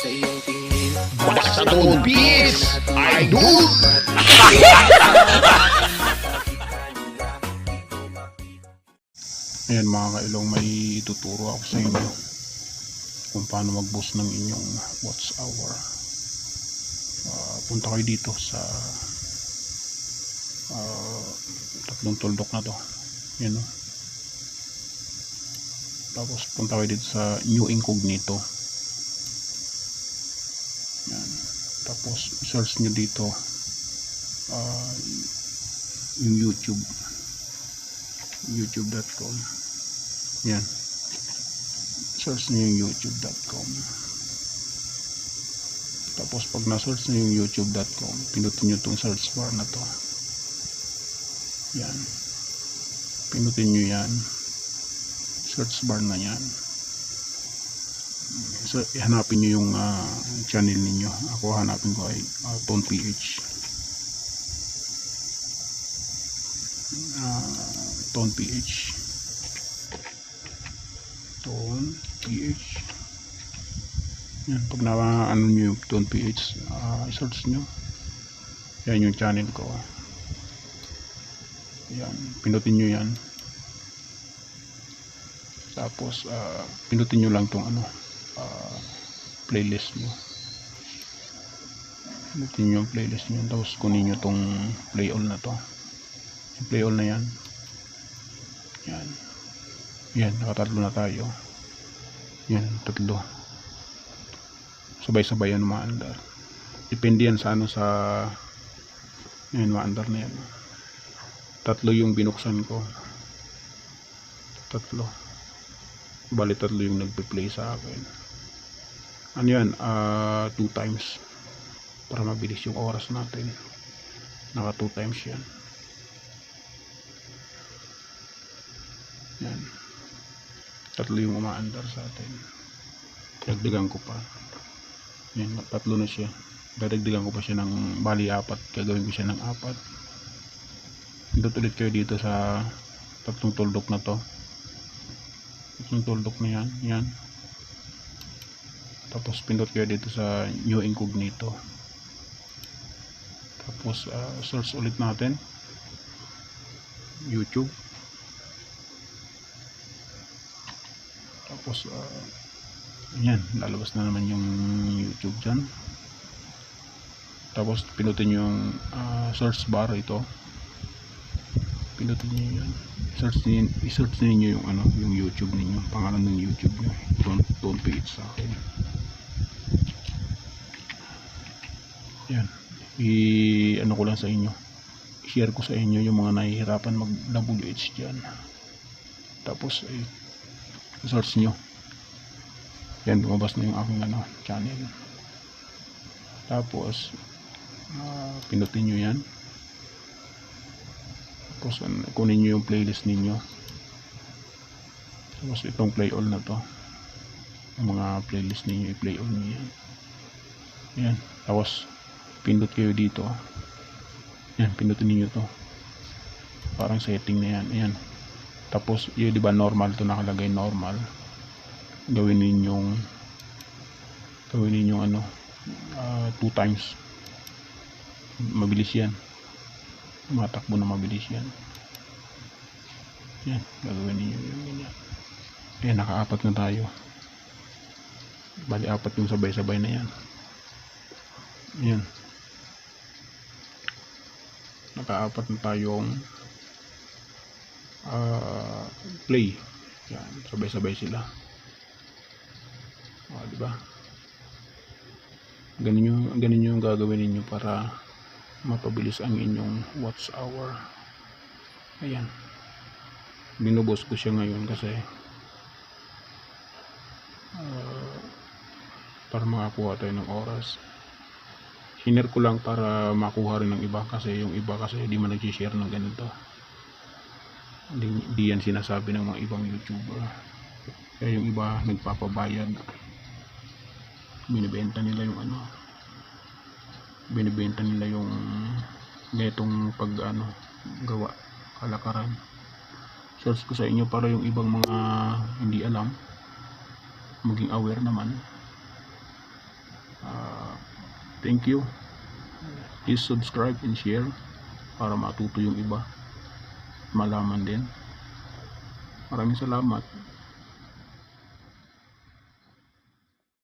sa iyong tingin. Basta Tone Beats, idol! Ayan mga kailong, may ituturo ako sa inyo kung paano mag-boost ng inyong watch hour. Punta kayo dito sa tatlong tuldok na to. Yan, no? Tapos punta kayo dito sa new incognito. Yan. Tapos search nyo dito yung youtube.com. Yan, search nyo yung youtube.com. tapos pag na-search nyo yung youtube.com, pinutin nyo itong search bar na to. Yan, pinutin nyo yan, search bar na yan. So hanapin nyo yung channel ninyo. Ako hanapin ko ay Tone PH. Tone PH. Tone PH. Yan, pag ano nyo yung Tone PH, search nyo. Yan yung channel ko. Yan, pinutin nyo yan. Tapos pinutin nyo lang tong playlist nyo. Pinutin nyo yung playlist nyo. Tapos kunin nyo tong play all na to. Yung play all na yan. Yan. Yan, nakatatlo na tayo. Yan, tatlo. Sabay-sabay yan maandar. Depende yan sa yan, maandar na yan. Tatlo yung binuksan ko. Tatlo. Bali tatlo yung nagpe-play sa akin. Ano yan? 2 times. Para mabilis yung oras natin. Naka 2 times yan. Yan. Tatlo yung umaandar sa atin. Dagdagan ko pa. Yan, tatlo na siya. Dadagdagan ko pa siya ng bali 4. Gagawin ko siya ng 4. Pindot ulit kayo dito sa tatlong tuldok na to. Tatlong tuldok na yan. Yan. Tapos pindot kayo dito sa new incognito. Tapos search ulit natin YouTube. Tapos yan, lalabas na naman yung YouTube dyan. Tapos pinutin yung search bar ito. Pinutin nyo yan. I-search niyo yung yung YouTube ninyo, pangalan ng YouTube nyo. Tone PH sa akin. Yan, ano ko lang sa inyo, share ko sa inyo yung mga nahihirapan mag WH dyan. Tapos search nyo. Yan, lumabas na yung aking channel. Tapos pinutin nyo yan. Tapos kunin nyo yung playlist ninyo. Tapos itong play all na to, yung mga playlist ninyo, i-play all nyo yan. Yan, tapos pindot kayo dito. Yan, pindutin niyo to. Parang setting na yan. Ayan. Tapos yun, di ba normal to, nakalagay normal. Gawin ninyong 2 times. Mabilis yan. Matakbo na mabilis yan. Yan, gagawin ninyo yung ganyan. Ayan, naka-4 na tayo. Bali 4 yung sabay-sabay na yan. Ayan, naka-4 na tayong play. Yan, sabay-sabay sila. Diba? Ganun yung gagawin ninyo para mapabilis ang inyong watch hour. Ayan, binubos ko siya ngayon kasi para makakuha tayo ng oras. Share ko lang para makuha rin ng iba, kasi yung iba kasi di man nag-share ng ganito. Di yan sinasabi ng mga ibang YouTuber. Kaya yung iba nagpapabayad. Binibenta nila yung binibenta nila yung netong gawa kalakaran. Search ko sa inyo para yung ibang mga hindi alam maging aware naman. Thank you. Please subscribe and share para matuto yung iba, malaman din. Maraming salamat.